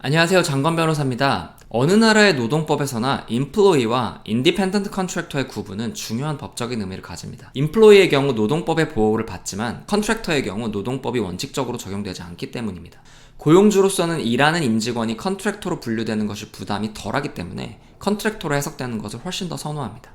안녕하세요. 장건 변호사입니다. 어느 나라의 노동법에서나 인플로이와 인디펜던트 컨트랙터의 구분은 중요한 법적인 의미를 가집니다. 인플로이의 경우 노동법의 보호를 받지만 컨트랙터의 경우 노동법이 원칙적으로 적용되지 않기 때문입니다. 고용주로서는 일하는 임직원이 컨트랙터로 분류되는 것이 부담이 덜하기 때문에 컨트랙터로 해석되는 것을 훨씬 더 선호합니다.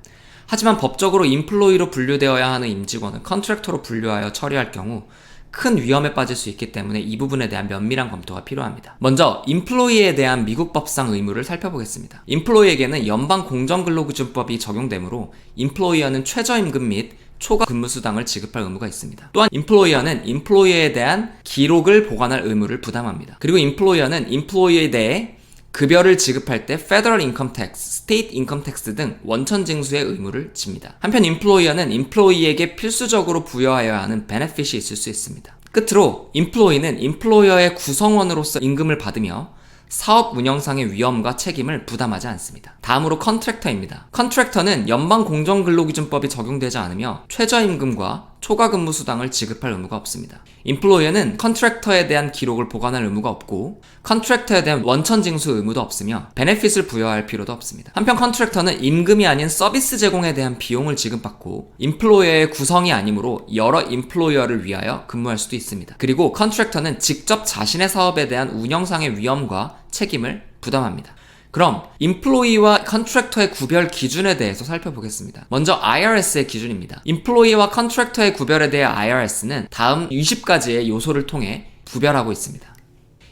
하지만 법적으로 인플로이로 분류되어야 하는 임직원을 컨트랙터로 분류하여 처리할 경우 큰 위험에 빠질 수 있기 때문에 이 부분에 대한 면밀한 검토가 필요합니다. 먼저 인플로이에 대한 미국 법상 의무를 살펴보겠습니다. 인플로이에게는 연방공정근로기준법이 적용되므로 인플로이어는 최저임금 및 초과 근무수당을 지급할 의무가 있습니다. 또한 인플로이어는 인플로이에 대한 기록을 보관할 의무를 부담합니다. 그리고 인플로이어는 인플로이에 대해 급여를 지급할 때 Federal Income Tax, State Income Tax 등 원천 징수의 의무를 집니다. 한편 인플로이어는 인플로이에게 필수적으로 부여하여야 하는 베네핏이 있을 수 있습니다. 끝으로 인플로이는 인플로이어의 구성원으로서 임금을 받으며 사업 운영상의 위험과 책임을 부담하지 않습니다. 다음으로 컨트랙터입니다. 컨트랙터는 연방공정근로기준법이 적용되지 않으며 최저임금과 초과근무수당을 지급할 의무가 없습니다. 인플로이어는 컨트랙터에 대한 기록을 보관할 의무가 없고 컨트랙터에 대한 원천징수 의무도 없으며 베네핏을 부여할 필요도 없습니다. 한편 컨트랙터는 임금이 아닌 서비스 제공에 대한 비용을 지급받고 인플로이어의 구성이 아니므로 여러 인플로이어를 위하여 근무할 수도 있습니다. 그리고 컨트랙터는 직접 자신의 사업에 대한 운영상의 위험과 책임을 부담합니다. 그럼 인플로이와 컨트랙터의 구별 기준에 대해서 살펴보겠습니다. 먼저 IRS의 기준입니다. 인플로이와 컨트랙터의 구별에 대해 IRS는 다음 20가지의 요소를 통해 구별하고 있습니다.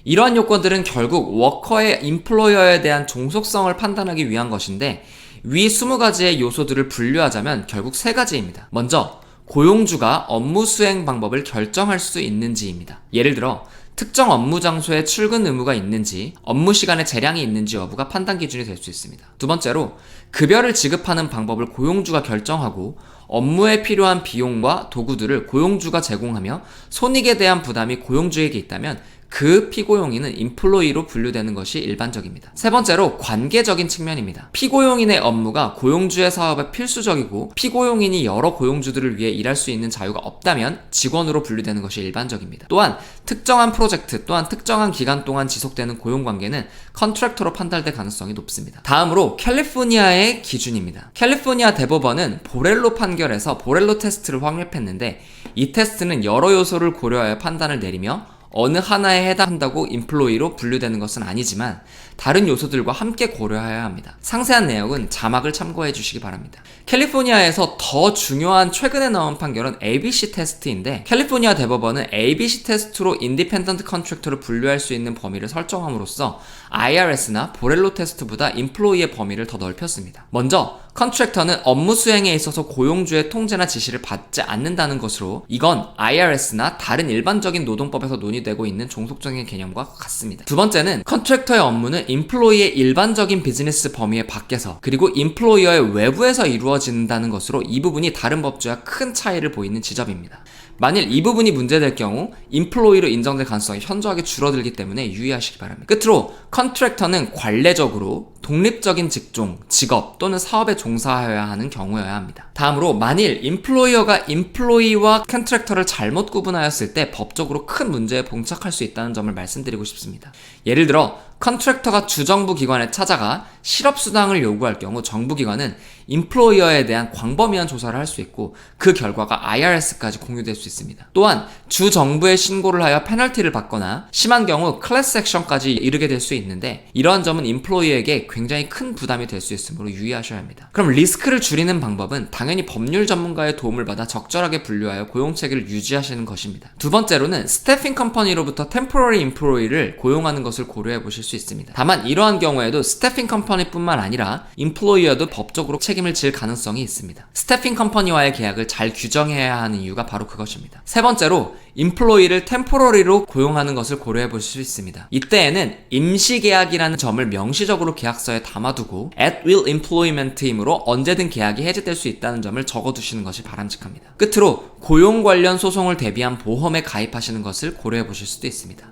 이러한 요건들은 결국 워커의 인플로이어에 대한 종속성을 판단하기 위한 것인데 위 20가지의 요소들을 분류하자면 결국 3가지입니다. 먼저 고용주가 업무 수행 방법을 결정할 수 있는지입니다. 예를 들어 특정 업무 장소에 출근 의무가 있는지, 업무 시간에 재량이 있는지 여부가 판단 기준이 될 수 있습니다. 두 번째로, 급여를 지급하는 방법을 고용주가 결정하고 업무에 필요한 비용과 도구들을 고용주가 제공하며 손익에 대한 부담이 고용주에게 있다면 그 피고용인은 인플로이로 분류되는 것이 일반적입니다. 세 번째로 관계적인 측면입니다. 피고용인의 업무가 고용주의 사업에 필수적이고 피고용인이 여러 고용주들을 위해 일할 수 있는 자유가 없다면 직원으로 분류되는 것이 일반적입니다. 또한 특정한 프로젝트 또한 특정한 기간 동안 지속되는 고용관계는 컨트랙터로 판단될 가능성이 높습니다. 다음으로 캘리포니아의 기준입니다. 캘리포니아 대법원은 보렐로 판결에서 보렐로 테스트를 확립했는데 이 테스트는 여러 요소를 고려하여 판단을 내리며 어느 하나에 해당한다고 인플로이로 분류되는 것은 아니지만 다른 요소들과 함께 고려해야 합니다. 상세한 내용은 자막을 참고해 주시기 바랍니다. 캘리포니아에서 더 중요한 최근에 나온 판결은 ABC 테스트인데 캘리포니아 대법원은 ABC 테스트로 인디펜던트 컨트랙터를 분류할 수 있는 범위를 설정함으로써 IRS나 보렐로 테스트보다 인플로이의 범위를 더 넓혔습니다. 먼저 컨트랙터는 업무 수행에 있어서 고용주의 통제나 지시를 받지 않는다는 것으로 이건 IRS나 다른 일반적인 노동법에서 논의되고 있는 종속적인 개념과 같습니다. 두 번째는 컨트랙터의 업무는 인플로이의 일반적인 비즈니스 범위의 밖에서 그리고 인플로이어의 외부에서 이루어진다는 것으로 이 부분이 다른 법조와 큰 차이를 보이는 지점입니다. 만일 이 부분이 문제될 경우 인플로이로 인정될 가능성이 현저하게 줄어들기 때문에 유의하시기 바랍니다. 끝으로 컨트랙터는 관례적으로 독립적인 직종, 직업 또는 사업에 종사하여야 하는 경우여야 합니다. 다음으로 만일 인플로이어가 인플로이와 컨트랙터를 잘못 구분하였을 때 법적으로 큰 문제에 봉착할 수 있다는 점을 말씀드리고 싶습니다. 예를 들어 컨트랙터가 주정부 기관에 찾아가 실업수당을 요구할 경우 정부기관은 인플로이어에 대한 광범위한 조사를 할 수 있고 그 결과가 IRS까지 공유될 수 있습니다. 또한 주정부에 신고를 하여 페널티를 받거나 심한 경우 클래스 액션까지 이르게 될 수 있는데 이러한 점은 인플로이어에게 굉장히 큰 부담이 될 수 있으므로 유의하셔야 합니다. 그럼 리스크를 줄이는 방법은 당연히 법률 전문가의 도움을 받아 적절하게 분류하여 고용체계를 유지하시는 것입니다. 두 번째로는 스태핑 컴퍼니로부터 템포러리 인플로이를 고용하는 것을 고려해 보실 수 있습니다. 다만 이러한 경우에도 스태핑 컴퍼니뿐만 아니라 인플로이어도 법적으로 책임을 질 가능성이 있습니다. 스태핑 컴퍼니와의 계약을 잘 규정해야 하는 이유가 바로 그것입니다. 세 번째로 인플로이를 템포러리로 고용하는 것을 고려해 보실 수 있습니다. 이때에는 임시계약이라는 점을 명시적으로 계약서에 담아두고 at will employment이므로 언제든 계약이 해지될 수 있다는 점을 적어두시는 것이 바람직합니다. 끝으로 고용 관련 소송을 대비한 보험에 가입하시는 것을 고려해 보실 수도 있습니다.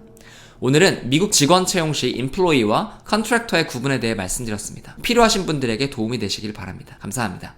오늘은 미국 직원 채용 시 인플로이와 컨트랙터의 구분에 대해 말씀드렸습니다. 필요하신 분들에게 도움이 되시길 바랍니다. 감사합니다.